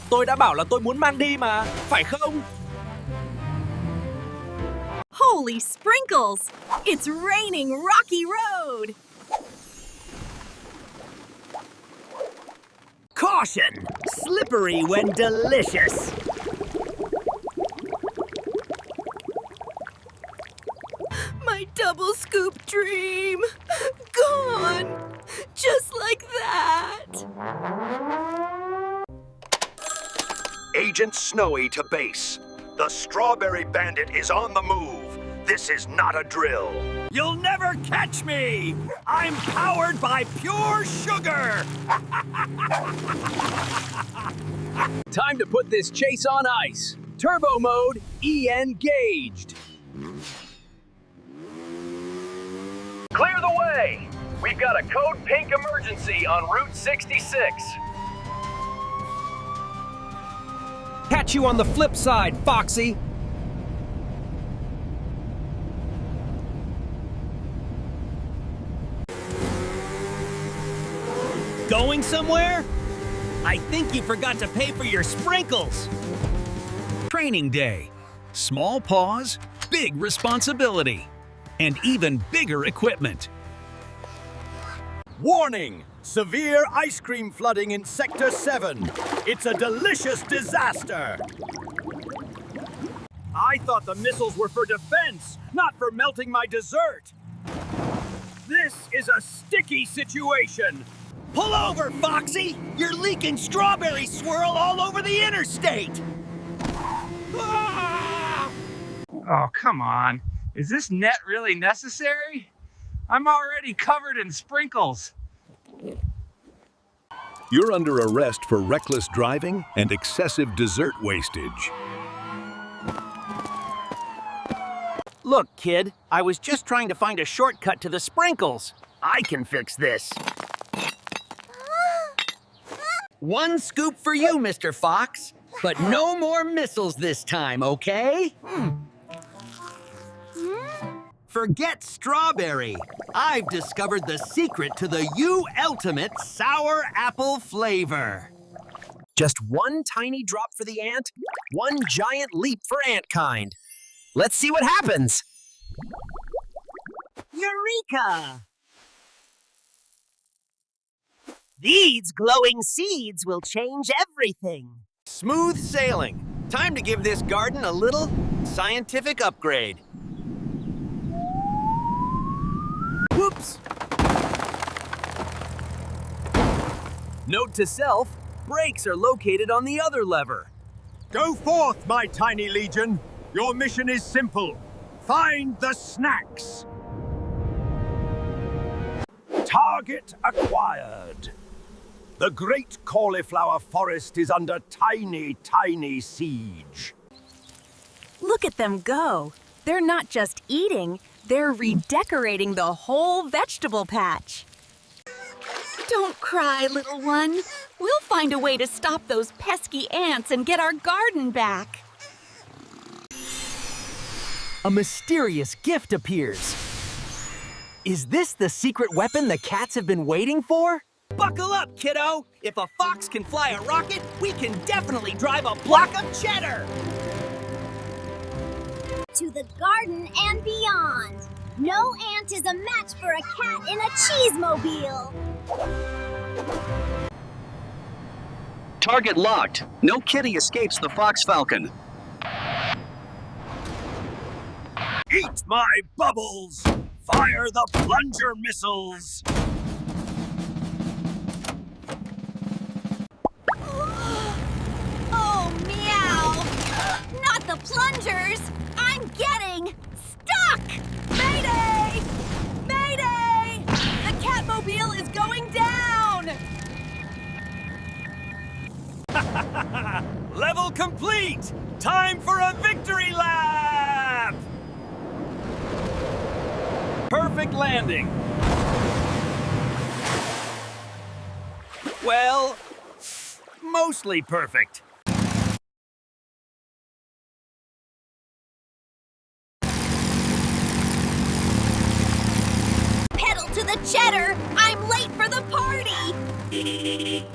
Tôi đã bảo là tôi muốn mang đi mà, phải không? Holy sprinkles! It's raining Rocky Road! Caution! Slippery when delicious! My double scoop dream! Gone! Just like that! Agent Snowy to base. The Strawberry Bandit is on the move. This is not a drill. You'll never catch me! I'm powered by pure sugar! Time to put this chase on ice. Turbo mode, engaged. Clear the way! We've got a code pink emergency on Route 66. Catch you on the flip side, Foxy. Going somewhere? I think you forgot to pay for your sprinkles. Training day. Small paws, big responsibility, and even bigger equipment. Warning! Severe ice cream flooding in Sector 7. It's a delicious disaster. I thought the missiles were for defense, not for melting my dessert. This is a sticky situation. Pull over, Foxy! You're leaking strawberry swirl all over the interstate! Oh, come on. Is this net really necessary? I'm already covered in sprinkles. You're under arrest for reckless driving and excessive dessert wastage. Look, kid, I was just trying to find a shortcut to the sprinkles. I can fix this. One scoop for you, Mr. Fox. But no more missiles this time, okay? Forget strawberry. I've discovered the secret to the ultimate sour apple flavor. Just one tiny drop for the ant, one giant leap for antkind. Let's see what happens. Eureka! These glowing seeds will change everything. Smooth sailing. Time to give this garden a little scientific upgrade. Whoops! Note to self, brakes are located on the other lever. Go forth, my tiny legion. Your mission is simple. Find the snacks. Target acquired. The great cauliflower forest is under tiny siege. Look at them go. They're not just eating, they're redecorating the whole vegetable patch. Don't cry, little one. We'll find a way to stop those pesky ants and get our garden back. A mysterious gift appears. Is this the secret weapon the cats have been waiting for? Buckle up, kiddo! If a fox can fly a rocket, we can definitely drive a block of cheddar! To the garden and beyond. No ant is a match for a cat in a cheesemobile. Target locked. No kitty escapes the Fox Falcon. Eat my bubbles! Fire the plunger missiles! Oh, meow! Not the plungers! I'm getting stuck! Mayday! Mayday! The Catmobile is going down! Level complete! Time for a victory lap! Perfect landing. Well, mostly perfect. Pedal to the cheddar! I'm late for the party!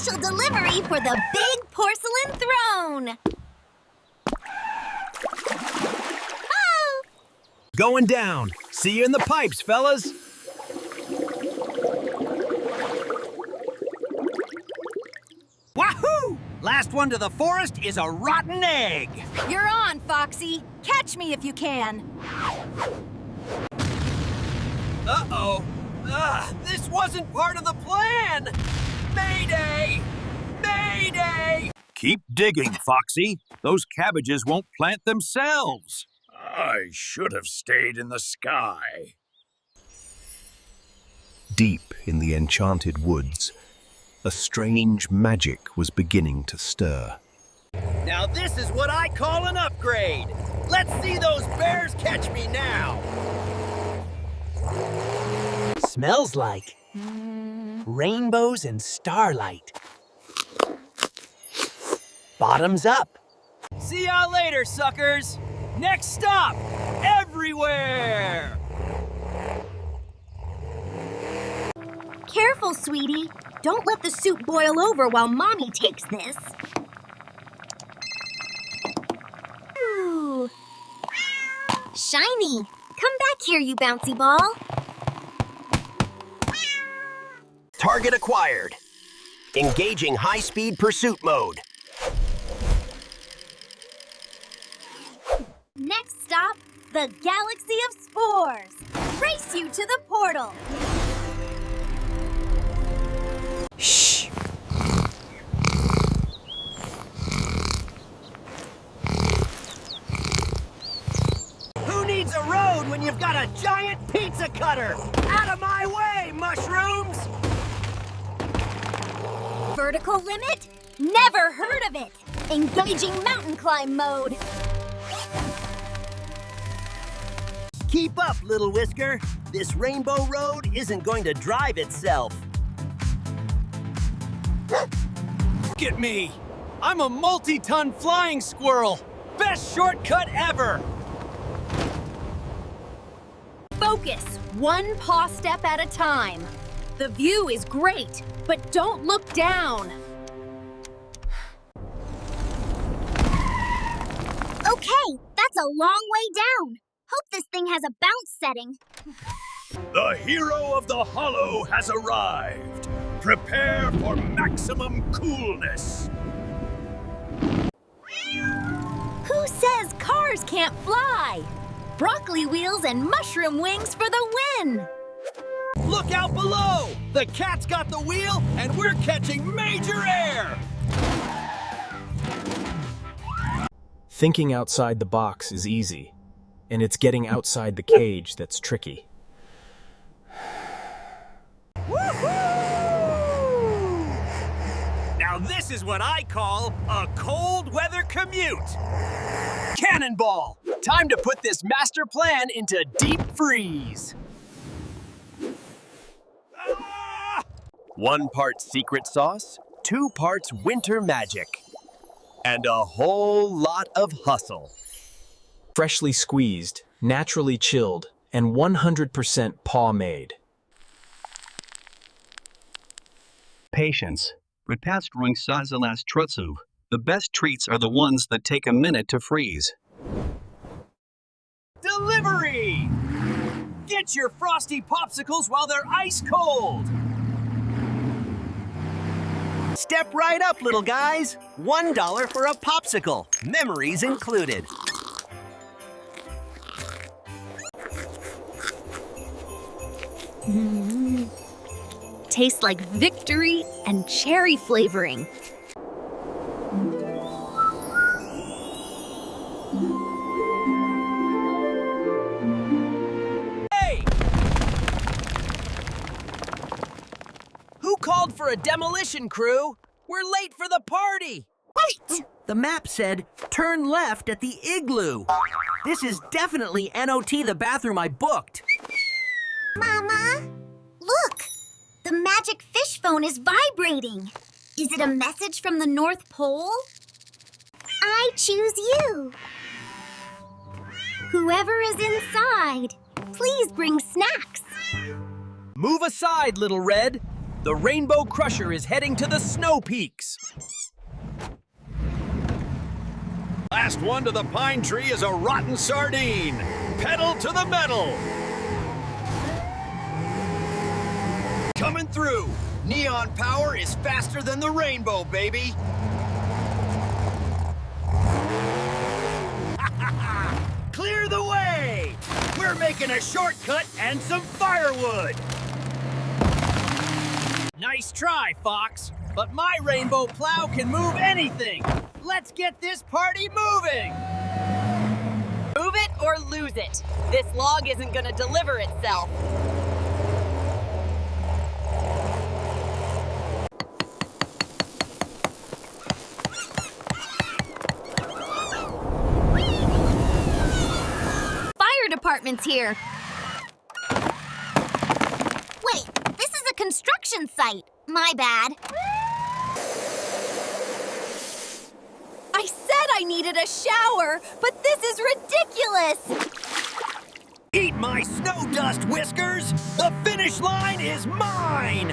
special delivery for the big porcelain throne. Oh! Going down. See you in the pipes, fellas. Wahoo! Last one to the forest is a rotten egg. You're on, Foxy. Catch me if you can. Uh-oh. This wasn't part of the plan. Mayday! Mayday! Keep digging, Foxy. Those cabbages won't plant themselves. I should have stayed in the sky. Deep in the enchanted woods, a strange magic was beginning to stir. Now this is what I call an upgrade. Let's see those bears catch me now. Smells like rainbows and starlight. Bottoms up. See y'all later, suckers. Next stop, everywhere. Careful, sweetie. Don't let the soup boil over while Mommy takes this. Ooh. Shiny. Come back here, you bouncy ball. Target acquired. Engaging high-speed pursuit mode. Next stop, the Galaxy of Spores. Race you to the portal. Shh. Who needs a road when you've got a giant pizza cutter? Out of my way, mushrooms! Vertical limit? Never heard of it. Engaging mountain climb mode. Keep up, little whisker. This rainbow road isn't going to drive itself. Look at me! I'm a multi-ton flying squirrel! Best shortcut ever! Focus, one paw step at a time. The view is great, but don't look down. Okay, that's a long way down. Hope this thing has a bounce setting. The hero of the hollow has arrived. Prepare for maximum coolness. Who says cars can't fly? Broccoli wheels and mushroom wings for the win! Look out below! The cat's got the wheel, and we're catching major air! Thinking outside the box is easy, and it's getting outside the cage that's tricky. Now this is what I call a cold weather commute. Cannonball! Time to put this master plan into deep freeze. 1 part secret sauce, 2 parts winter magic, and a whole lot of hustle. Freshly squeezed, naturally chilled, and 100% paw-made. Patience. With pasteuring Sazalas Trutsu, the best treats are the ones that take a minute to freeze. Delivery! Get your frosty popsicles while they're ice cold! Step right up, little guys. $1 for a popsicle. Memories included. Tastes like victory and cherry flavoring. Hey! Who called for a demolition crew? We're late for the party! Wait! The map said, turn left at the igloo. This is definitely NOT the bathroom I booked. Mama, look! The magic fish phone is vibrating. Is it a message from the North Pole? I choose you. Whoever is inside, please bring snacks. Move aside, Little Red. The Rainbow Crusher is heading to the snow peaks. Last one to the pine tree is a rotten sardine. Pedal to the metal. Coming through. Neon power is faster than the rainbow, baby. Clear the way! We're making a shortcut and some firewood. Nice try, Fox. But my rainbow plow can move anything. Let's get this party moving! Move it or lose it. This log isn't gonna deliver itself. Fire department's here. Wait, this is a construction site. My bad. I said I needed a shower, but this is ridiculous! Eat my snow dust, Whiskers! The finish line is mine!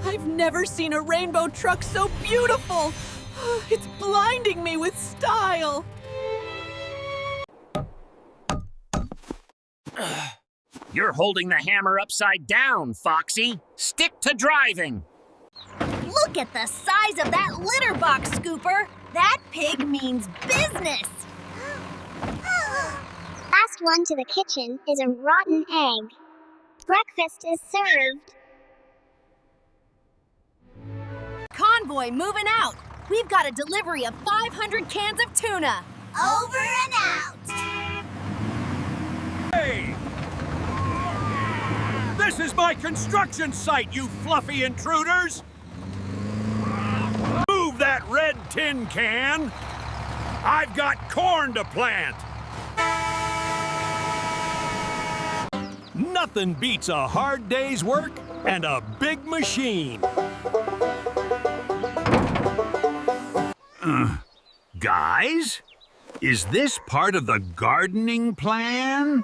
I've never seen a rainbow truck so beautiful! It's blinding me with style! You're holding the hammer upside down, Foxy. Stick to driving. Look at the size of that litter box, Scooper. That pig means business. Last one to the kitchen is a rotten egg. Breakfast is served. Convoy moving out! We've got a delivery of 500 cans of tuna! Over and out! Hey! This is my construction site, you fluffy intruders! Move that red tin can! I've got corn to plant! Nothing beats a hard day's work and a big machine. Guys, is this part of the gardening plan?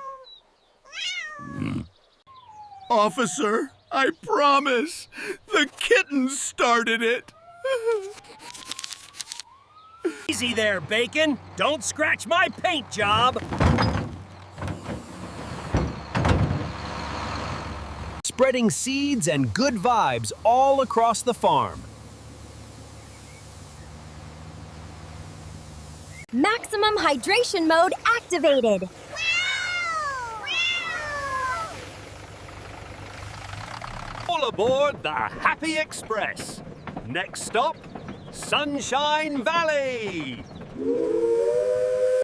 Officer, I promise. The kittens started it. Easy there, Bacon. Don't scratch my paint job. Spreading seeds and good vibes all across the farm. Maximum hydration mode activated! All aboard the Happy Express. Next stop, Sunshine Valley.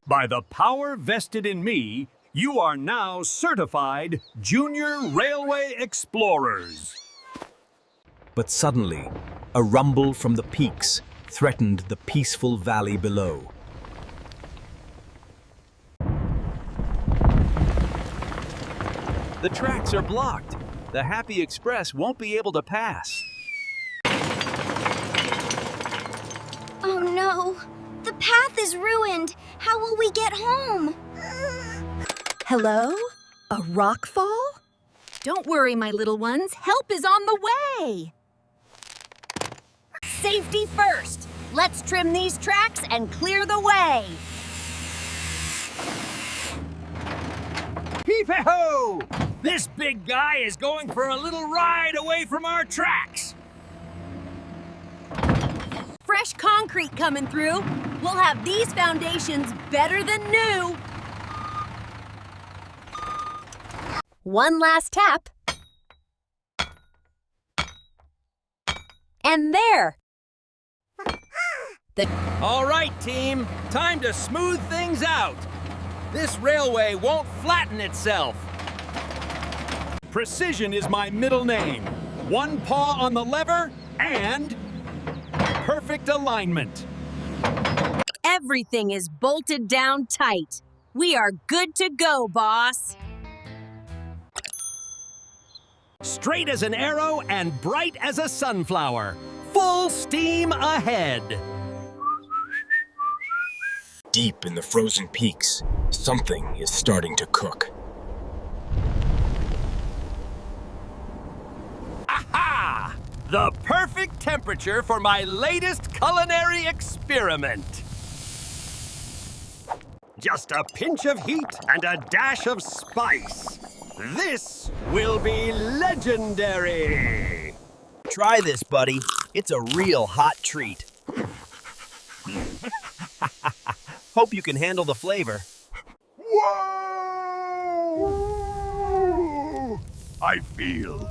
By the power vested in me, you are now certified Junior Railway Explorers. But suddenly, a rumble from the peaks threatened the peaceful valley below. The tracks are blocked. The Happy Express won't be able to pass. Oh no! The path is ruined! How will we get home? Hello? A rock fall? Don't worry, my little ones. Help is on the way! Safety first! Let's trim these tracks and clear the way! Heave-ho! This big guy is going for a little ride away from our tracks. Fresh concrete coming through. We'll have these foundations better than new. One last tap. And there. All right, team. Time to smooth things out. This railway won't flatten itself. Precision is my middle name. One paw on the lever and perfect alignment. Everything is bolted down tight. We are good to go, boss. Straight as an arrow and bright as a sunflower. Full steam ahead. Deep in the frozen peaks, something is starting to cook. The perfect temperature for my latest culinary experiment. Just a pinch of heat and a dash of spice. This will be legendary. Try this, buddy. It's a real hot treat. Hope you can handle the flavor. Whoa! I feel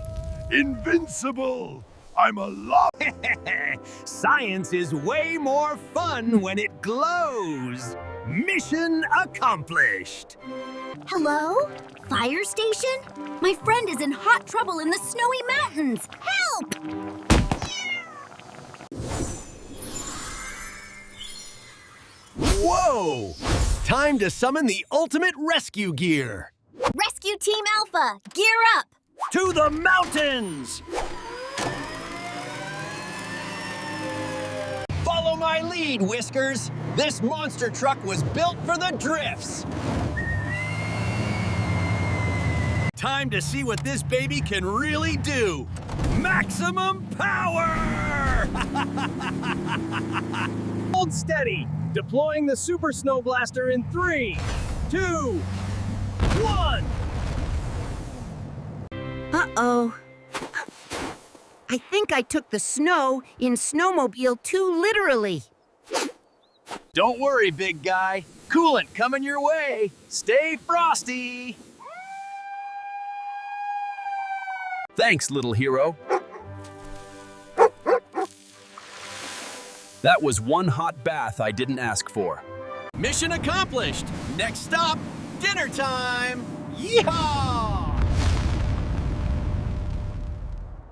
invincible. I'm alive. Science is way more fun when it glows. Mission accomplished. Hello? Fire station? My friend is in hot trouble in the snowy mountains. Help! Whoa! Time to summon the ultimate rescue gear. Rescue Team Alpha, gear up! To the mountains! Follow my lead, Whiskers. This monster truck was built for the drifts. Time to see what this baby can really do. Maximum power! Hold steady. Deploying the Super Snow Blaster in 3, 2, 1. Uh-oh. I think I took the snow in snowmobile too literally. Don't worry, big guy. Coolant coming your way. Stay frosty. Thanks, little hero. That was one hot bath I didn't ask for. Mission accomplished. Next stop, dinner time. Yeehaw!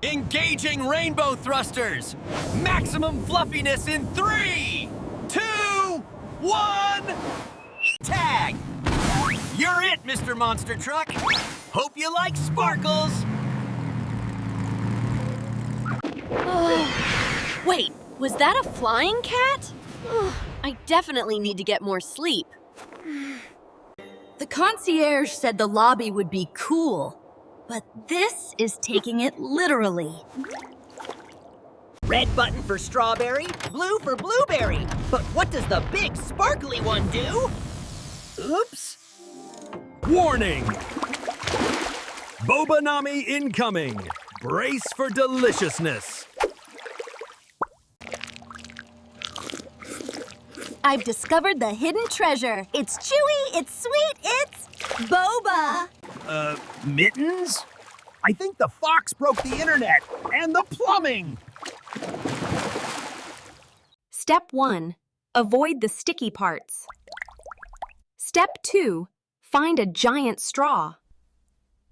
Engaging rainbow thrusters. Maximum fluffiness in 3, 2, 1. Tag. You're it, Mr. Monster Truck. Hope you like sparkles. Wait, was that a flying cat? I definitely need to get more sleep. The concierge said the lobby would be cool, but this is taking it literally. Red button for strawberry, blue for blueberry. But what does the big sparkly one do? Oops. Warning! Boba Nami incoming. Brace for deliciousness. I've discovered the hidden treasure. It's chewy, it's sweet, it's boba. Mittens? I think the fox broke the internet and the plumbing. Step 1. Avoid the sticky parts. Step 2. Find a giant straw.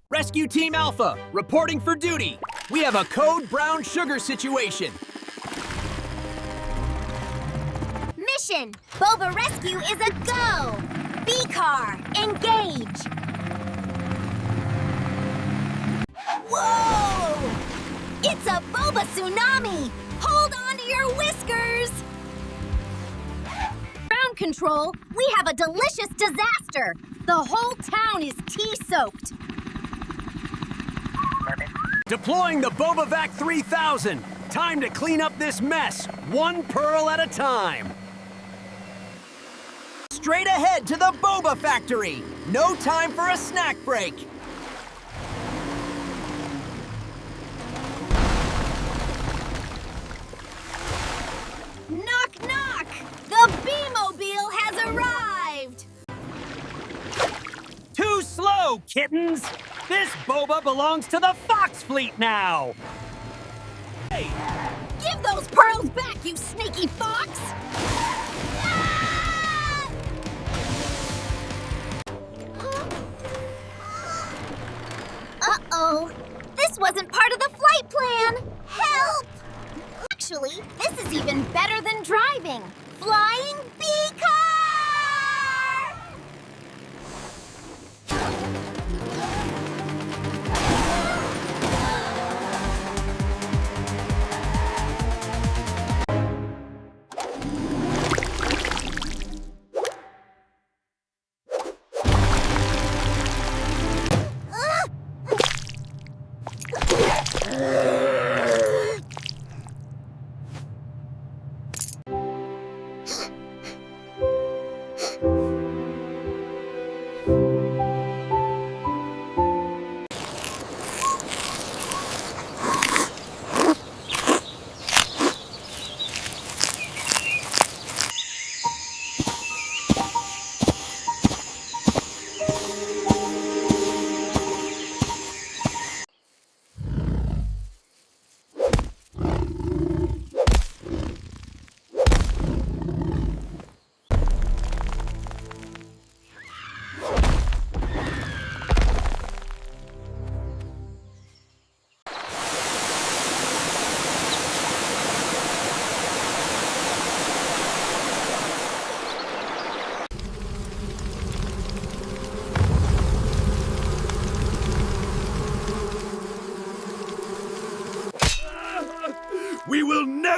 Rescue Team Alpha, reporting for duty. We have a code brown sugar situation. Mission! Boba Rescue is a go! B-Car, engage! Whoa! It's a Boba tsunami! Hold on to your whiskers! Ground control, we have a delicious disaster! The whole town is tea-soaked! Deploying the BobaVac 3000. Time to clean up this mess, one pearl at a time. Straight ahead to the Boba Factory. No time for a snack break. Knock, knock! The B-Mobile has arrived! Too slow, kittens! This boba belongs to the Fox Fleet now! Hey! Give those pearls back, you sneaky fox! Ah! Uh-oh! This wasn't part of the flight plan! Help! Actually, this is even better than driving! Flying B-Car!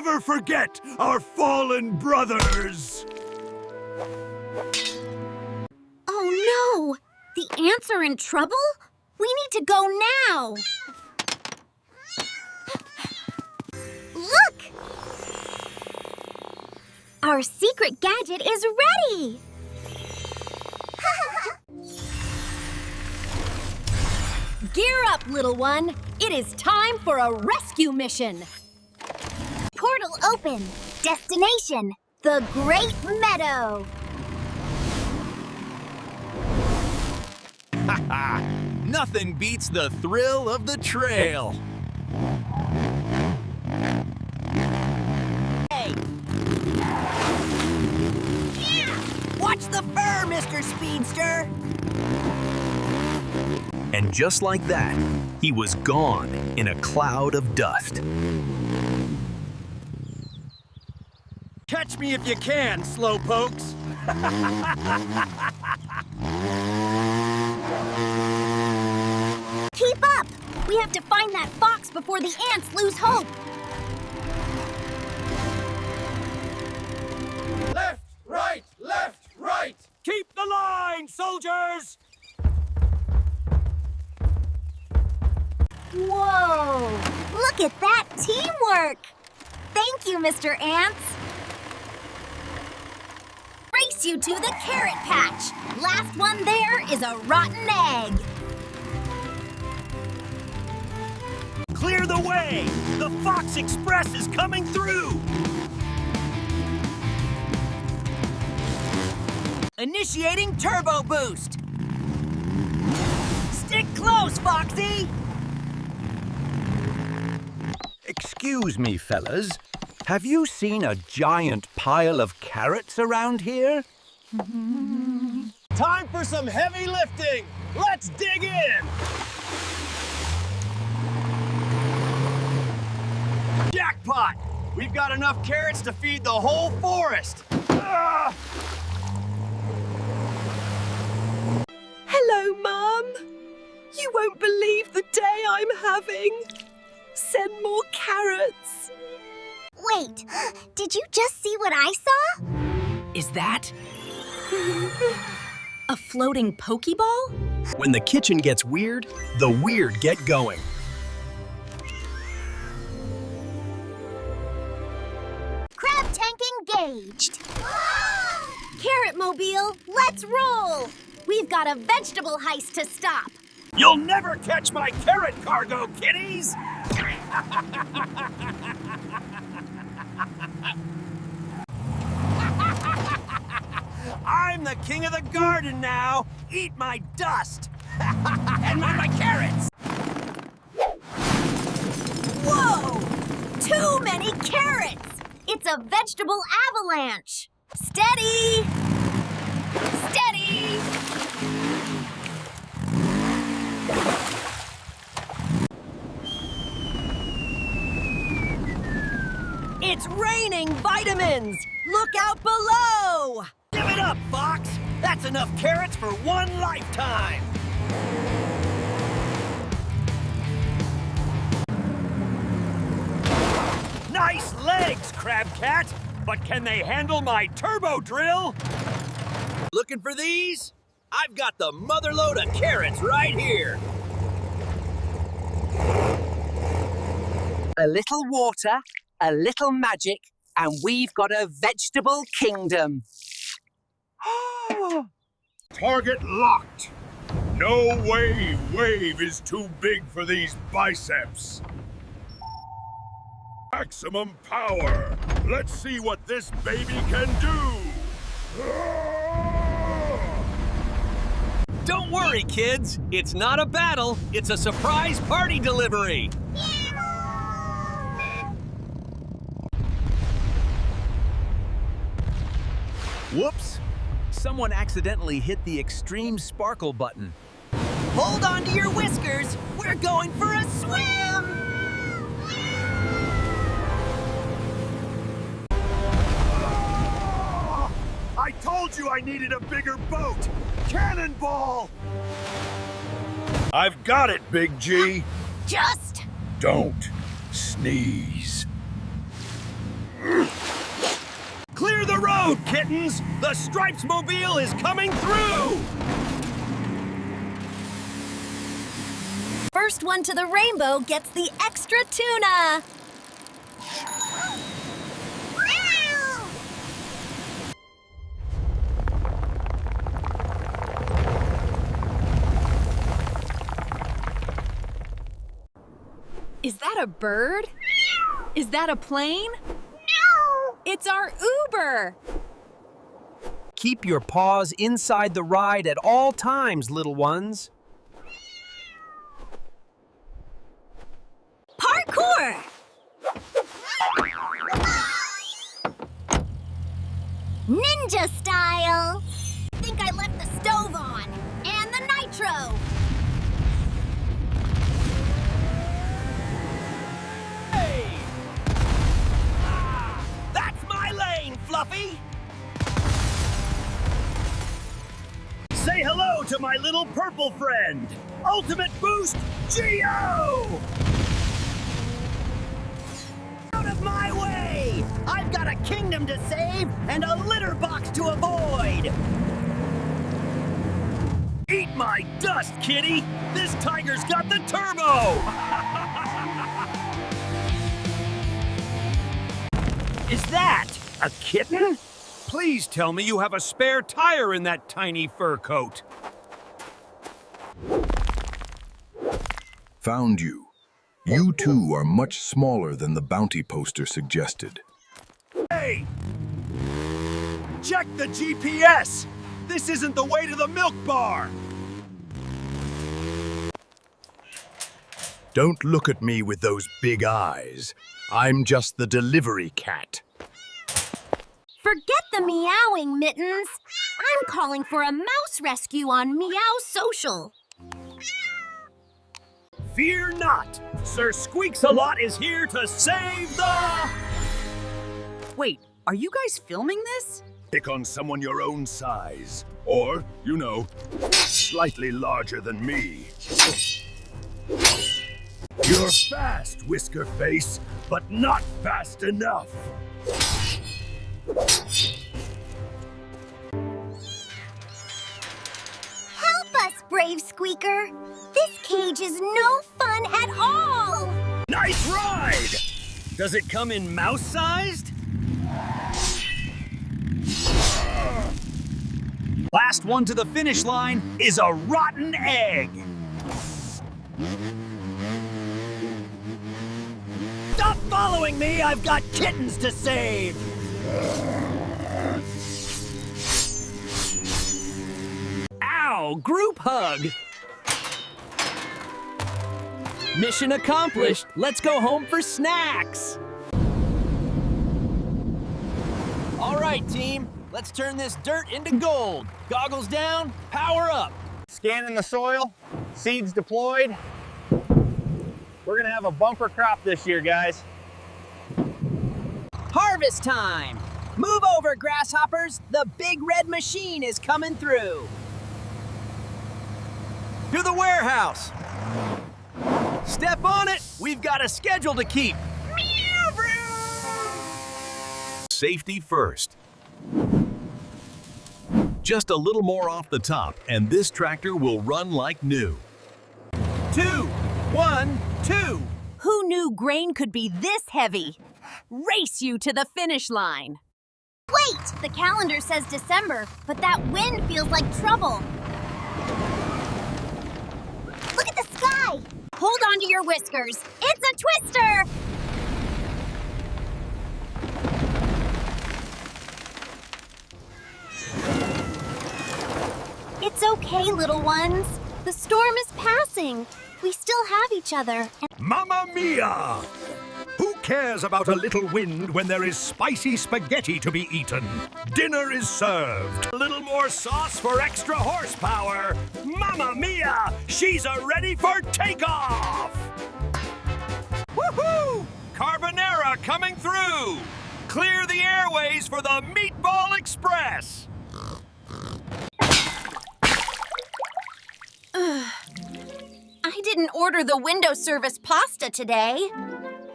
never forget our fallen brothers! Oh no! The ants are in trouble? We need to go now! Look! Our secret gadget is ready! Gear up, little one. It is time for a rescue mission. Portal open. Destination, the Great Meadow. Haha! Nothing beats the thrill of the trail. Hey! Yeah! Watch the fur, Mr. Speedster! And just like that, he was gone in a cloud of dust. Catch me if you can, slowpokes. Keep up! We have to find that fox before the ants lose hope. Left, right! Keep the line, soldiers! Whoa! Look at that teamwork! Thank you, Mr. Ants. Race you to the carrot patch. Last one there is a rotten egg. Clear the way! The Fox Express is coming through! Initiating turbo boost! Stick close, Foxy! Excuse me, fellas. Have you seen a giant pile of carrots around here? Time for some heavy lifting! Let's dig in! Jackpot! We've got enough carrots to feed the whole forest! Ah! Hello, Mum. You won't believe the day I'm having. Send more carrots. Wait, did you just see what I saw? Is that a floating Pokeball? When the kitchen gets weird, the weird get going. Crab tank engaged. Carrot Mobile, let's roll. We've got a vegetable heist to stop. You'll never catch my carrot cargo, kitties! I'm the king of the garden now! Eat my dust! And my carrots! Whoa! Too many carrots! It's a vegetable avalanche. Steady! Steady! It's raining vitamins! Look out below! Give it up, Fox! That's enough carrots for one lifetime! Nice legs, Crab Cat! But can they handle my turbo drill? Looking for these? I've got the motherload of carrots right here! A little water, a little magic, and we've got a vegetable kingdom. Target locked. No way wave is too big for these biceps. Maximum power. Let's see what this baby can do. Don't worry, kids. It's not a battle. It's a surprise party delivery. Whoops! Someone accidentally hit the extreme sparkle button. Hold on to your whiskers. We're going for a swim. I told you I needed a bigger boat! Cannonball! I've got it, Big G. Just... Don't sneeze. Clear the road, kittens! The Stripes Mobile is coming through! First one to the rainbow gets the extra tuna. Is that a bird? Is that a plane? No! It's our Uber! Keep your paws inside the ride at all times, little ones. Parkour! Ninja style! I think I left the stove on. And the nitro! That's my lane, Fluffy! Say hello to my little purple friend! Ultimate Boost, Geo! Out of my way! I've got a kingdom to save and a litter box to avoid! Eat my dust, kitty! This tiger's got the turbo! Is that a kitten? Please tell me you have a spare tire in that tiny fur coat. Found you. You too are much smaller than the bounty poster suggested. Hey! Check the GPS! This isn't the way to the milk bar! Don't look at me with those big eyes. I'm just the delivery cat. Forget the meowing, Mittens. I'm calling for a mouse rescue on Meow Social. Fear not! Sir Squeaks-a-Lot is here to save the... Wait, are you guys filming this? Pick on someone your own size. Or, you know, slightly larger than me. You're fast, Whisker Face, but not fast enough. Help us, brave Squeaker. This cage is no fun at all. Nice ride! Does it come in mouse-sized? Last one to the finish line is a rotten egg. Stop following me! I've got kittens to save! Ow! Group hug! Mission accomplished. Let's go home for snacks. All right, team. Let's turn this dirt into gold. Goggles down, power up. Scanning the soil, seeds deployed. We're gonna have a bumper crop this year, guys. Harvest time! Move over, grasshoppers. The big red machine is coming through. To the warehouse! Step on it! We've got a schedule to keep! Safety first. Just a little more off the top, and this tractor will run like new. 2, 1, 2! Who knew grain could be this heavy? Race you to the finish line. Wait! The calendar says December, but that wind feels like trouble. Look at the sky! Hold on to your whiskers. It's a twister! It's okay, little ones. The storm is passing. We still have each other. Mamma mia! Who cares about a little wind when there is spicy spaghetti to be eaten? Dinner is served. A little more sauce for extra horsepower. Mamma mia! She's ready for takeoff! Woohoo! Carbonara coming through! Clear the airways for the Meatball Express! I didn't order the window service pasta today.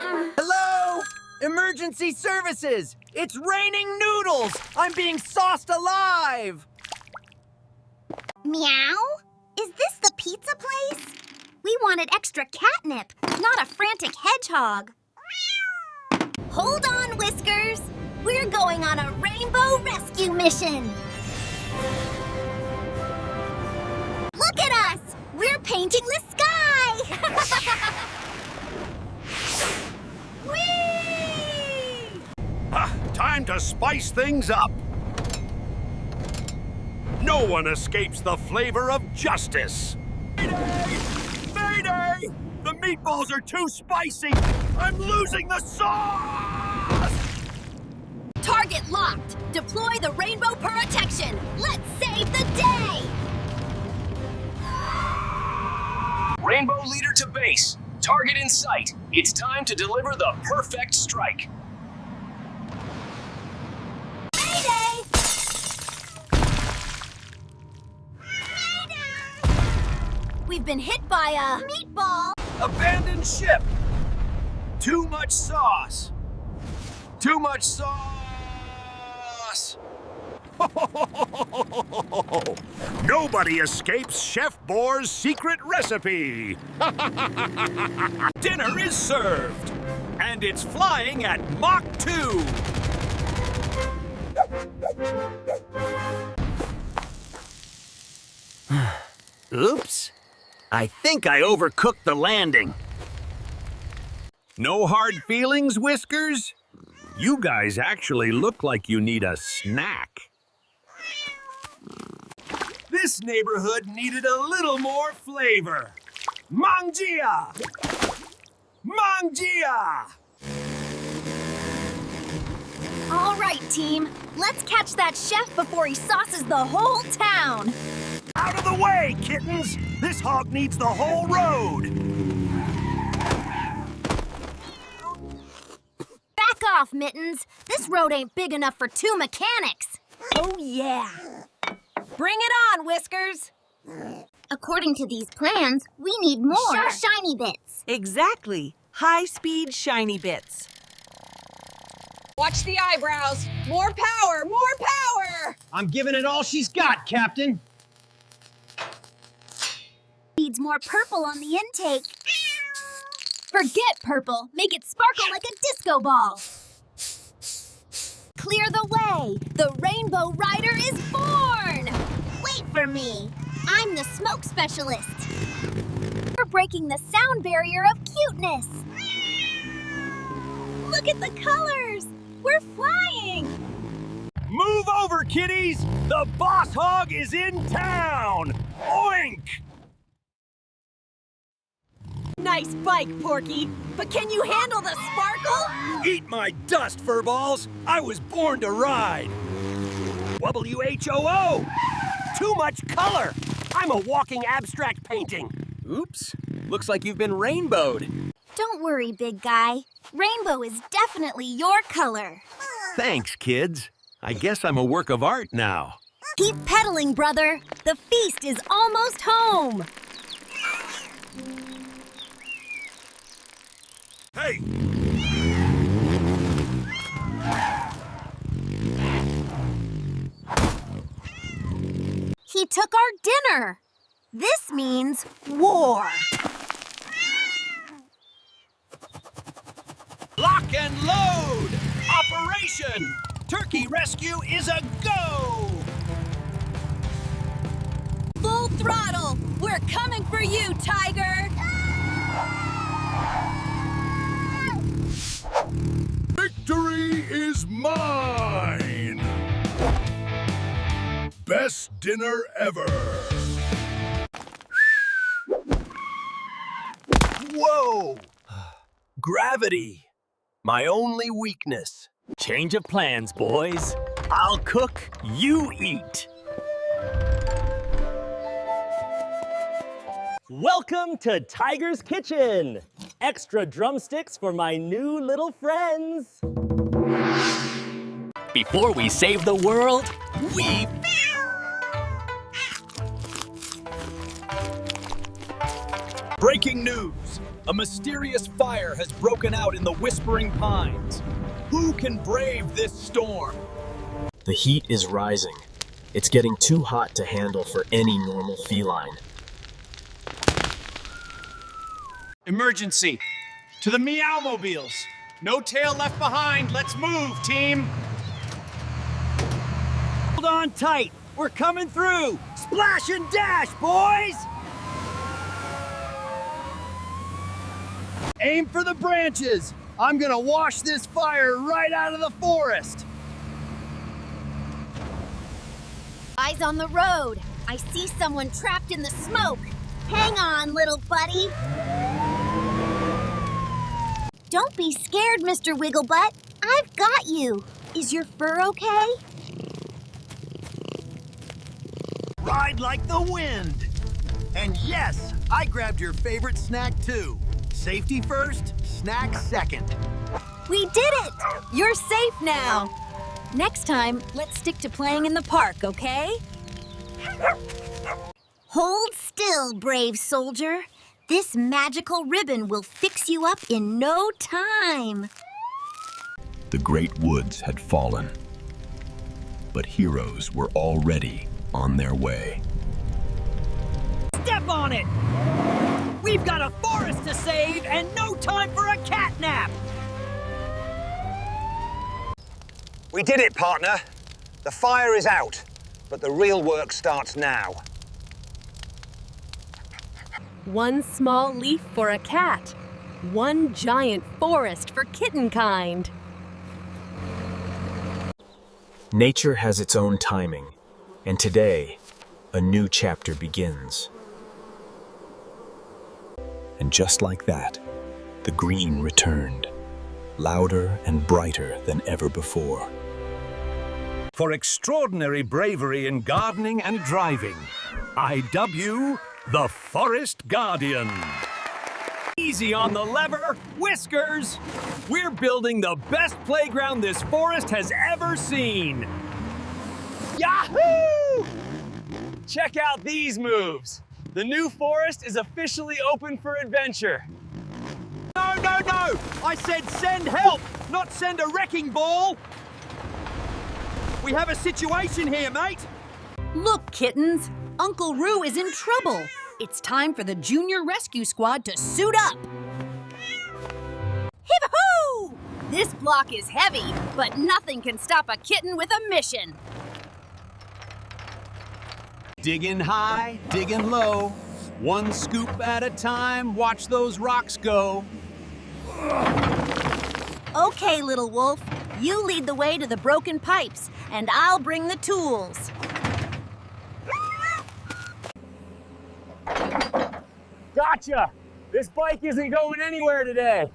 Hello? Emergency services! It's raining noodles! I'm being sauced alive! Meow? Is this the pizza place? We wanted extra catnip, not a frantic hedgehog. Hold on, Whiskers. We're going on a rainbow rescue mission. Look at us! We're painting the sky! Whee! Time to spice things up. No one escapes the flavor of justice. Mayday! Mayday! The meatballs are too spicy! I'm losing the sauce! Target locked. Deploy the rainbow protection. Let's save the day! Rainbow leader to base. Target in sight. It's time to deliver the perfect strike. Mayday! We've been hit by a meatball. Abandoned ship! Too much sauce! Too much sauce! Nobody escapes Chef Boar's secret recipe. Dinner is served, and it's flying at Mach 2. Oops. I think I overcooked the landing. No hard feelings, Whiskers? You guys actually look like you need a snack. This neighborhood needed a little more flavor. Mangia! Mangia! All right, team. Let's catch that chef before he sauces the whole town. Out of the way, kittens! This hog needs the whole road! Back off, Mittens. This road ain't big enough for 2 mechanics. Oh, yeah. Bring it on, Whiskers. According to these plans, we need more shiny bits. Exactly. High-speed shiny bits. Watch the eyebrows. More power, more power! I'm giving it all she's got, Captain. Needs more purple on the intake. Forget purple. Make it sparkle like a disco ball. Clear the way. The Rainbow Rider is born. Wait for me. I'm the smoke specialist. We're breaking the sound barrier of cuteness. Look at the colors. We're flying. Move over, kitties! The boss hog is in town! Oink! Nice bike, Porky. But can you handle the sparkle? Eat my dust, furballs! I was born to ride! WHOO! Too much color! I'm a walking abstract painting. Oops. Looks like you've been rainbowed. Don't worry, big guy. Rainbow is definitely your color. Thanks, kids. I guess I'm a work of art now. Keep pedaling, brother. The feast is almost home. Hey! He took our dinner. This means war. Lock and load! Operation! Turkey rescue is a go! Full throttle! We're coming for you, Tiger! Victory is mine! Best dinner ever! Whoa! Gravity. My only weakness. Change of plans, boys. I'll cook, you eat. Welcome to Tiger's Kitchen. Extra drumsticks for my new little friends. Before we save the world, we... Breaking news! A mysterious fire has broken out in the Whispering Pines. Who can brave this storm? The heat is rising. It's getting too hot to handle for any normal feline. Emergency! To the Meow-mobiles! No tail left behind! Let's move, team! Hold on tight! We're coming through! Splash and dash, boys! Aim for the branches! I'm gonna wash this fire right out of the forest! Eyes on the road. I see someone trapped in the smoke. Hang on, little buddy. Don't be scared, Mr. Wigglebutt. I've got you. Is your fur okay? Ride like the wind! And yes, I grabbed your favorite snack too. Safety first, snack second. We did it! You're safe now. Next time, let's stick to playing in the park, okay? Hold still, brave soldier. This magical ribbon will fix you up in no time. The great woods had fallen, but heroes were already on their way. Step on it! We've got a forest to save and no time for a cat nap! We did it, partner. The fire is out, but the real work starts now. One small leaf for a cat. One giant forest for kitten kind. Nature has its own timing, and today, a new chapter begins. And just like that, the green returned, louder and brighter than ever before. For extraordinary bravery in gardening and driving, I dub you the Forest Guardian. Easy on the lever, Whiskers! We're building the best playground this forest has ever seen! Yahoo! Check out these moves. The new forest is officially open for adventure. No, no, no! I said send help, not send a wrecking ball! We have a situation here, mate! Look, kittens! Uncle Roo is in trouble. It's time for the Junior Rescue Squad to suit up. Hip-hoo! This block is heavy, but nothing can stop a kitten with a mission. Digging high, digging low. One scoop at a time, watch those rocks go. Okay, little wolf, you lead the way to the broken pipes, and I'll bring the tools. Gotcha! This bike isn't going anywhere today.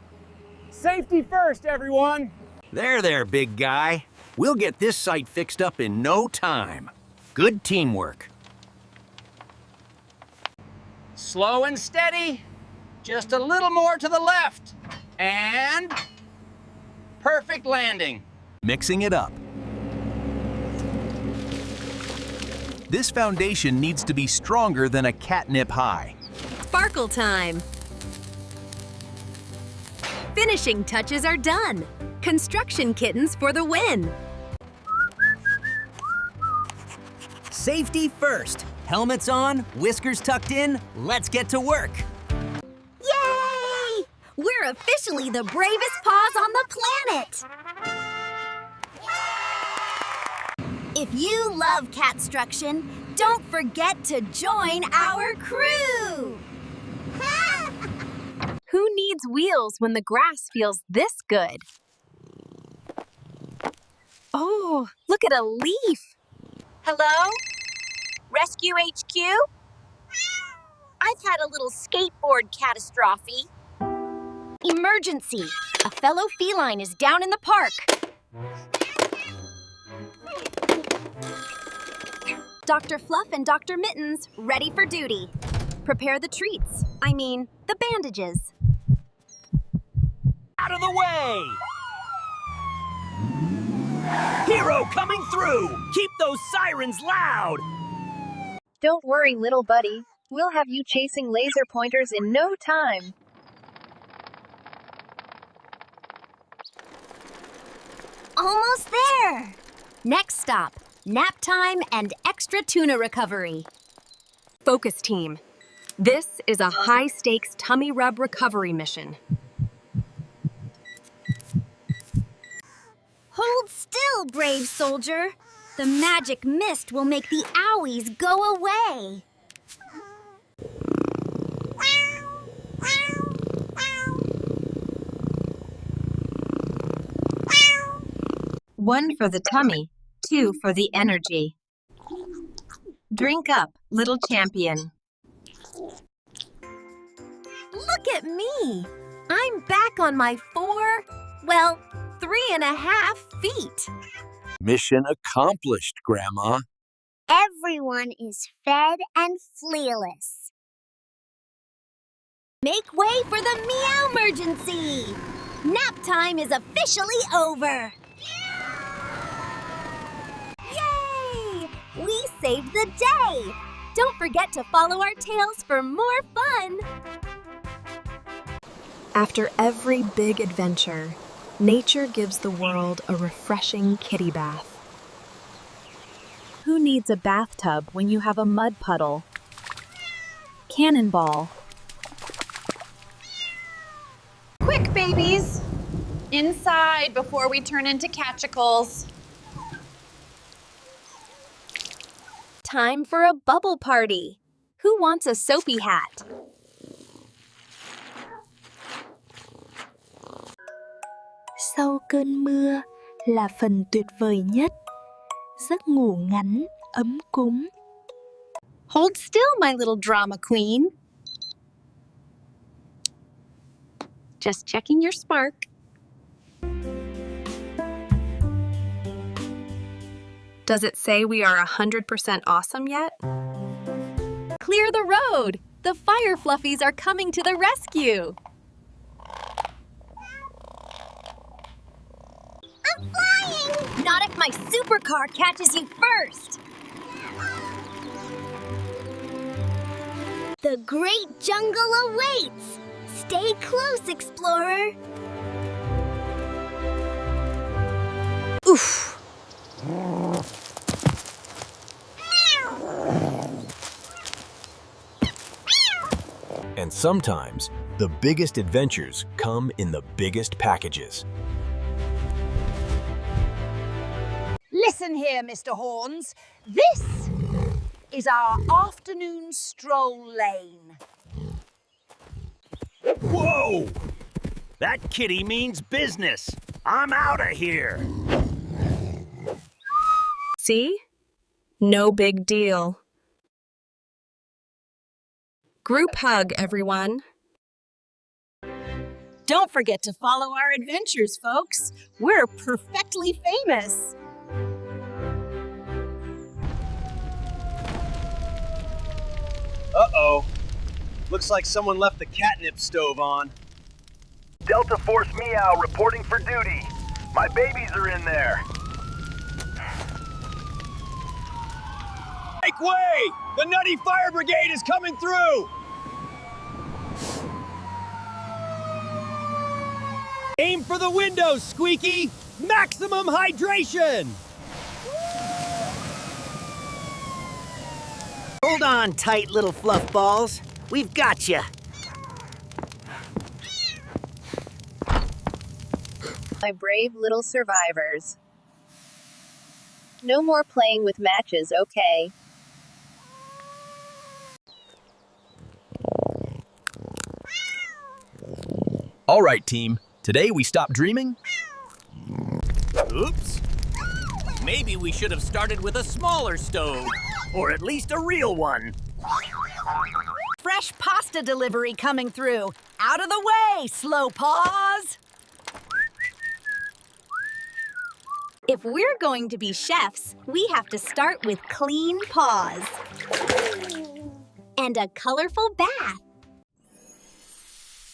Safety first, everyone. There, big guy. We'll get this site fixed up in no time. Good teamwork. Slow and steady. Just a little more to the left. And perfect landing. Mixing it up. This foundation needs to be stronger than a catnip high. Sparkle time. Finishing touches are done. Construction kittens for the win. Safety first. Helmets on, whiskers tucked in, let's get to work. Yay! We're officially the bravest paws on the planet. If you love catstruction, don't forget to join our crew. Who needs wheels when the grass feels this good? Oh, look at a leaf. Hello? Rescue HQ? I've had a little skateboard catastrophe. Emergency! A fellow feline is down in the park. Dr. Fluff and Dr. Mittens, ready for duty. Prepare the treats. I mean, the bandages. Out of the way! Hero coming through! Keep those sirens loud! Don't worry, little buddy. We'll have you chasing laser pointers in no time. almost there. Next stop, nap time and extra tuna recovery. Focus team. This is a high-stakes tummy rub recovery mission. Hold still, brave soldier. The magic mist will make the owies go away. One for the tummy, two for the energy. Drink up, little champion. Look at me! I'm back on my 3.5 feet. Mission accomplished, Grandma. Everyone is fed and flealess. Make way for the meow emergency! Nap time is officially over. Yay! We saved the day! Don't forget to follow our tails for more fun! After every big adventure, nature gives the world a refreshing kitty bath. Who needs a bathtub when you have a mud puddle? Cannonball. Quick, babies! Inside before we turn into catchicles. Time for a bubble party. Who wants a soapy hat? Sau cơn mưa là phần tuyệt vời nhất. Giấc ngủ ngắn, ấm cúng. Hold still, my little drama queen. Just checking your spark. Does it say we are 100% awesome yet? Clear the road! The fire fluffies are coming to the rescue! I'm flying! Not if my supercar catches you first! The great jungle awaits! Stay close, explorer! Oof! And sometimes, the biggest adventures come in the biggest packages. Listen here, Mr. Horns. This is our afternoon stroll lane. Whoa! That kitty means business. I'm out of here. See? No big deal. Group hug, everyone. Don't forget to follow our adventures, folks. We're perfectly famous. Uh-oh. Looks like someone left the catnip stove on. Delta Force Meow reporting for duty. My babies are in there. Make way! The Nutty Fire Brigade is coming through! Aim for the windows, Squeaky! Maximum hydration! Hold on tight, little fluff balls. We've got you. My brave little survivors. No more playing with matches, okay? All right, team. Today we stop dreaming? Oops. Maybe we should have started with a smaller stove. Or at least a real one. Fresh pasta delivery coming through. Out of the way, slow paws. If we're going to be chefs, we have to start with clean paws. And a colorful bath.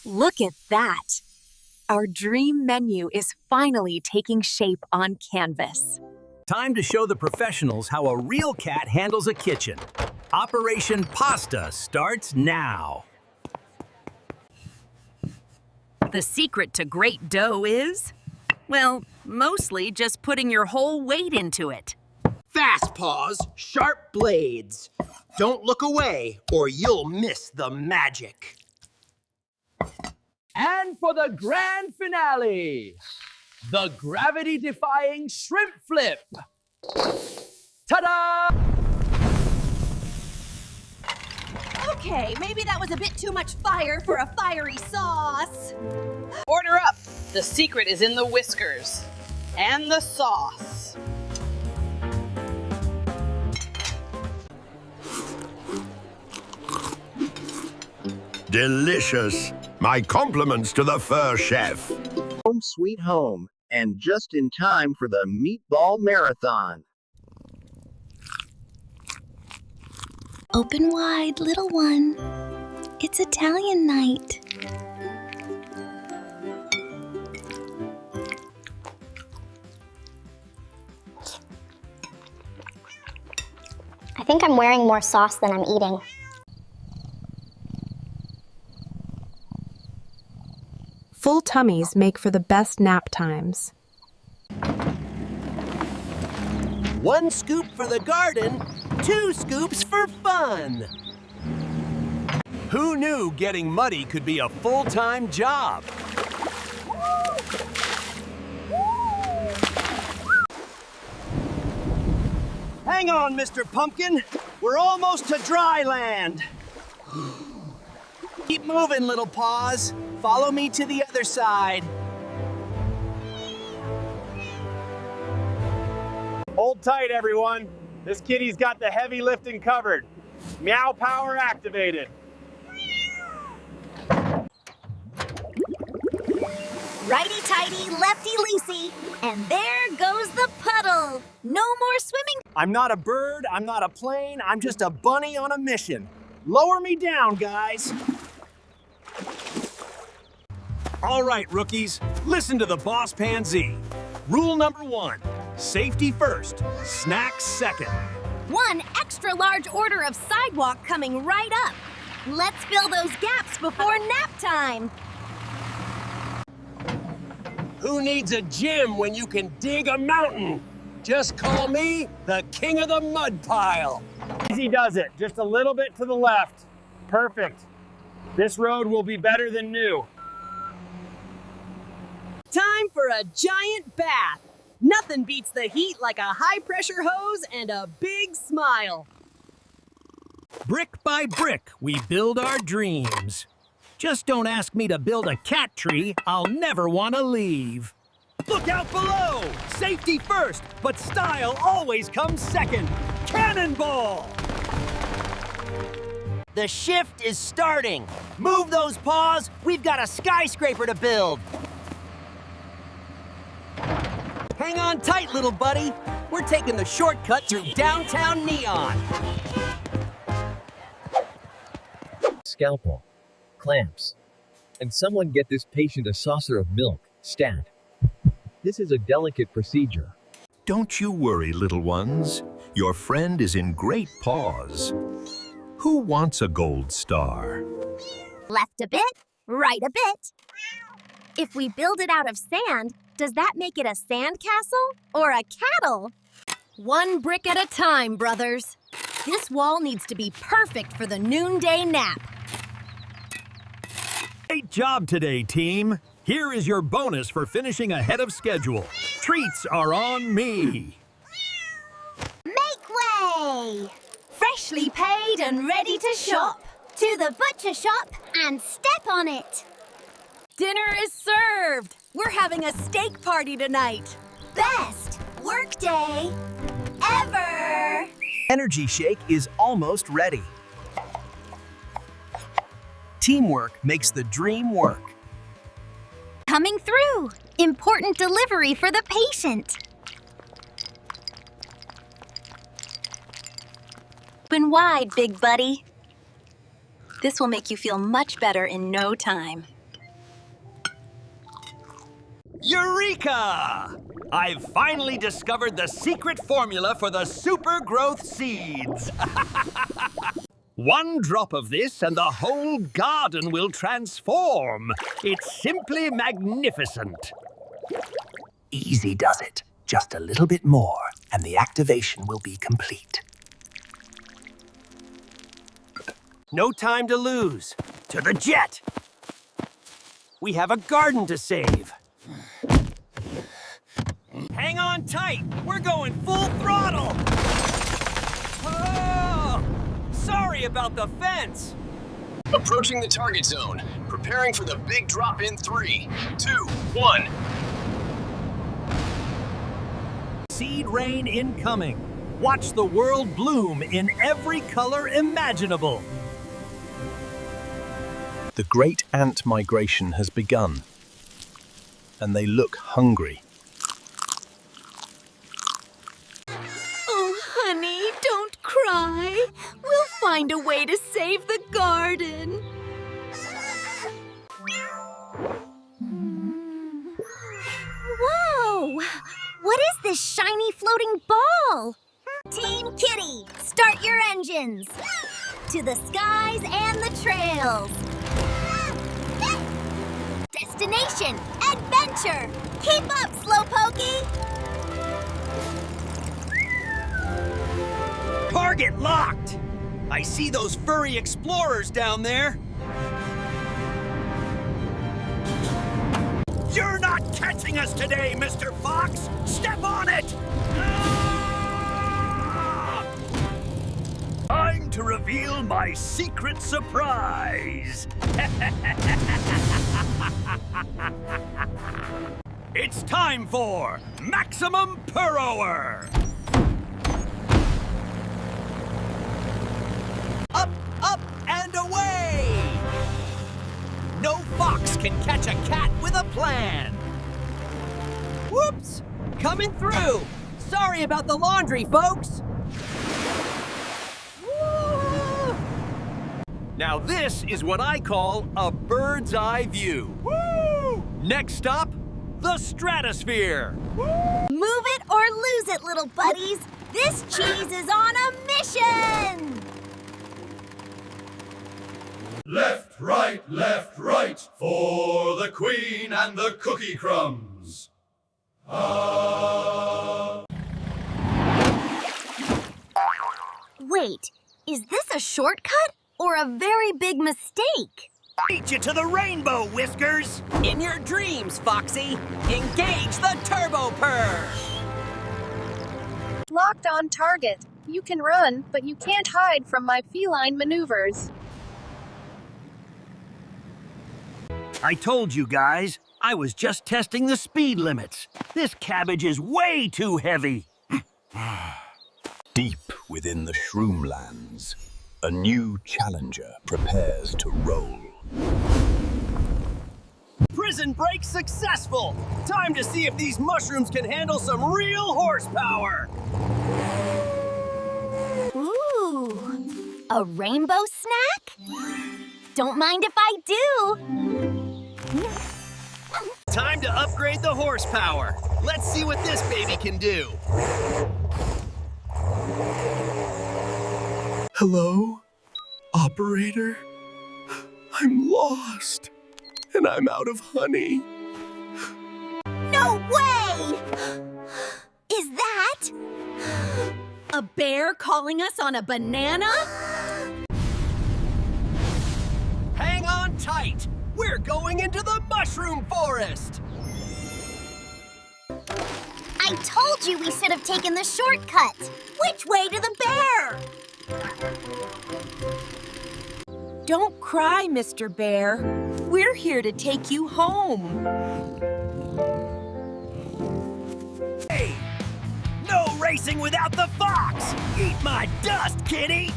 Look at that! Our dream menu is finally taking shape on canvas. Time to show the professionals how a real cat handles a kitchen. Operation Pasta starts now. The secret to great dough is, well, Mostly just putting your whole weight into it. Fast paws, sharp blades. Don't look away or you'll miss the magic. And for the grand finale, the gravity-defying shrimp flip. Ta-da! Okay, maybe that was a bit too much fire for a fiery sauce. Order up. The secret is in the whiskers and the sauce. Delicious. My compliments to the fur chef. Home sweet home, and just in time for the meatball marathon. Open wide, little one. It's Italian night. I think I'm wearing more sauce than I'm eating. Full tummies make for the best nap times. 1 scoop for the garden, 2 scoops for fun. Who knew getting muddy could be a full-time job? Hang on, Mr. Pumpkin. We're almost to dry land. Keep moving, little paws. Follow me to the other side. Hold tight, everyone. This kitty's got the heavy lifting covered. Meow power activated. Righty-tighty, lefty-loosey, and there goes the puddle. No more swimming. I'm not a bird, I'm not a plane, I'm just a bunny on a mission. Lower me down, guys. All right, rookies, listen to the Boss Pansy. Rule number 1, safety first, snacks second. 1 extra large order of sidewalk coming right up. Let's fill those gaps before nap time. Who needs a gym when you can dig a mountain? Just call me the king of the mud pile. Easy does it. Just a little bit to the left. Perfect. This road will be better than new. Time for a giant bath. Nothing beats the heat like a high-pressure hose and a big smile. Brick by brick, we build our dreams. Just don't ask me to build a cat tree. I'll never want to leave. Look out below! Safety first, but style always comes second. Cannonball! The shift is starting. Move those paws. We've got a skyscraper to build. Hang on tight, little buddy. We're taking the shortcut through downtown Neon. Scalpel, clamps, and someone get this patient a saucer of milk, stat. This is a delicate procedure. Don't you worry, little ones. Your friend is in great paws. Who wants a gold star? Left a bit, right a bit. If we build it out of sand, does that make it a sandcastle or a cattle? 1 brick at a time, brothers. This wall needs to be perfect for the noonday nap. Great job today, team. Here is your bonus for finishing ahead of schedule. Treats are on me. Make way! Freshly paid and ready to shop. To the butcher shop and step on it. Dinner is served. We're having a steak party tonight. Best workday ever! Energy shake is almost ready. Teamwork makes the dream work. Coming through. Important delivery for the patient. Open wide, big buddy. This will make you feel much better in no time. Eureka! I've finally discovered the secret formula for the super growth seeds. 1 drop of this and the whole garden will transform. It's simply magnificent. Easy does it. Just a little bit more, and the activation will be complete. No time to lose. To the jet! We have a garden to save. Hang on tight! We're going full throttle! Oh! Sorry about the fence! Approaching the target zone. Preparing for the big drop in 3, 2, 1. Seed rain incoming. Watch the world bloom in every color imaginable. The great ant migration has begun, and they look hungry. Oh, honey, don't cry. We'll find a way to save the garden. Whoa! What is this shiny floating ball? Team Kitty, start your engines! To the skies and the trails! Destination, adventure! Keep up, Slowpokey! Target locked! I see those furry explorers down there. You're not catching us today, Mr. Fox! Step on it! Time to reveal my secret surprise! It's time for Maximum Purrower! Up, up, and away! No fox can catch a cat with a plan. Whoops! Coming through! Sorry about the laundry, folks! Woo! Now this is what I call a bird's eye view. Woo! Next stop, the stratosphere. Move it or lose it, little buddies! This cheese is on a mission! Left, right, for the Queen and the cookie crumbs. Wait, is this a shortcut or a very big mistake? Beat you to the rainbow, Whiskers! In your dreams, Foxy, engage the turbo purr! Locked on target. You can run, but you can't hide from my feline maneuvers. I told you guys, I was just testing the speed limits. This cabbage is way too heavy. Deep within the Shroomlands, a new challenger prepares to roll. Prison break successful! Time to see if these mushrooms can handle some real horsepower! Ooh, a rainbow snack? Don't mind if I do. Time to upgrade the horsepower. Let's see what this baby can do. Hello? Operator? I'm lost, and I'm out of honey. No way! Is that a bear calling us on a banana? Hang on tight. We're going into the mushroom forest. I told you we should have taken the shortcut. Which way to the bear? Don't cry, Mr. Bear. We're here to take you home. Hey! No racing without the fox! Eat my dust, kitty!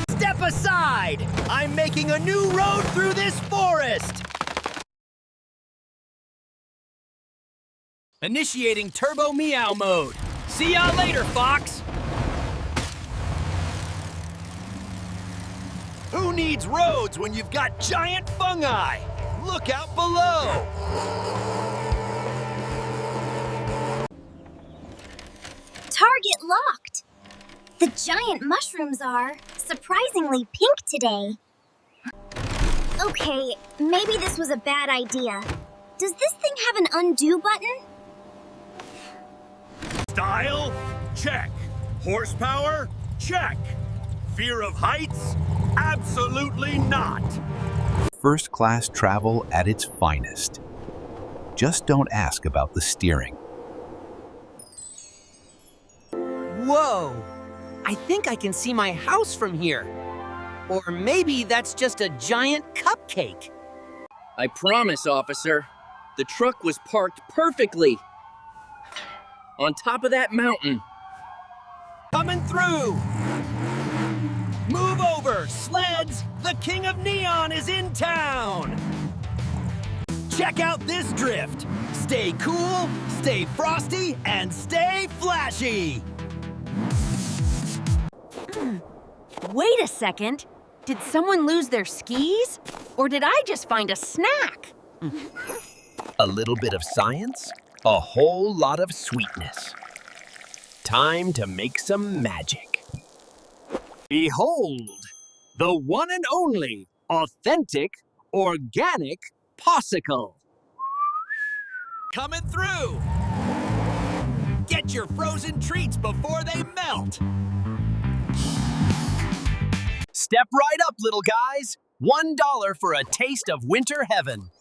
Step aside! I'm making a new road through this forest! Initiating turbo meow mode. See ya later, Fox! Who needs roads when you've got giant fungi? Look out below! Target locked. The giant mushrooms are surprisingly pink today. Okay, maybe this was a bad idea. Does this thing have an undo button? Style? Check. Horsepower? Check. Fear of heights? Absolutely not. First-class travel at its finest. Just don't ask about the steering. Whoa! I think I can see my house from here. Or maybe that's just a giant cupcake. I promise, officer. The truck was parked perfectly. On top of that mountain. Coming through! Move over, sleds! The King of Neon is in town! Check out this drift! Stay cool, stay frosty, and stay flashy! Wait a second. Did someone lose their skis? Or did I just find a snack? A little bit of science, a whole lot of sweetness. Time to make some magic. Behold, the one and only, authentic, organic Popsicle. Coming through! Get your frozen treats before they melt! Step right up, little guys. $1 for a taste of winter heaven.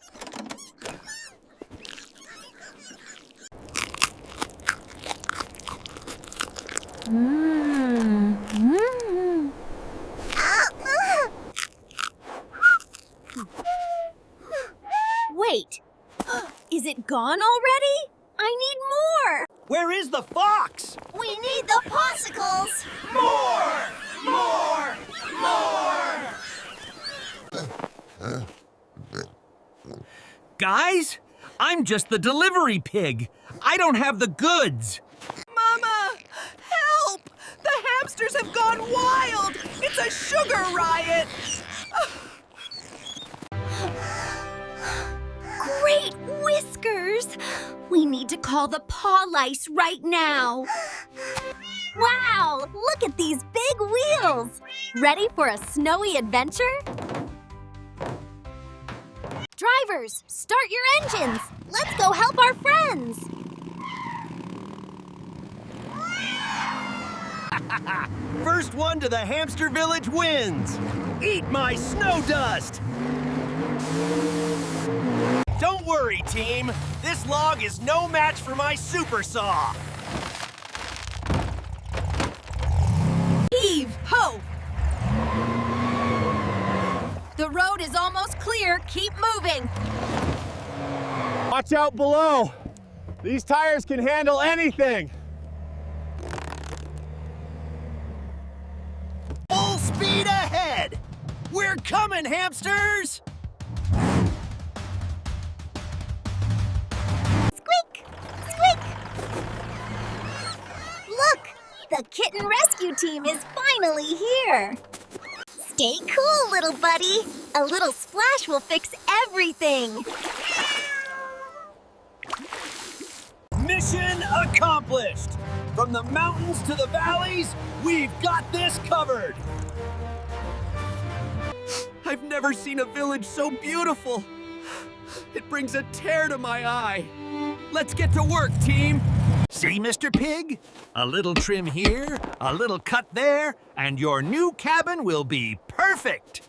Wait, is it gone already? I need more! Where is the fox? We need the popsicles! More! More! More! Guys, I'm just the delivery pig. I don't have the goods. Mama! Help! The hamsters have gone wild! It's a sugar riot! Great whiskers! We need to call the paw lice right now. Wow! Look at these big wheels! Ready for a snowy adventure? Drivers, start your engines! Let's go help our friends! First one to the hamster village wins! Eat my snow dust! Don't worry, team. This log is no match for my super saw. Heave ho! The road is almost clear. Keep moving. Watch out below. These tires can handle anything. Full speed ahead! We're coming, hamsters! Squeak! Squeak! Look! The kitten rescue team is finally here! Stay cool, little buddy! A little splash will fix everything! Mission accomplished! From the mountains to the valleys, we've got this covered! I've never seen a village so beautiful. It brings a tear to my eye. Let's get to work, team. See, Mr. Pig? A little trim here, a little cut there, and your new cabin will be perfect.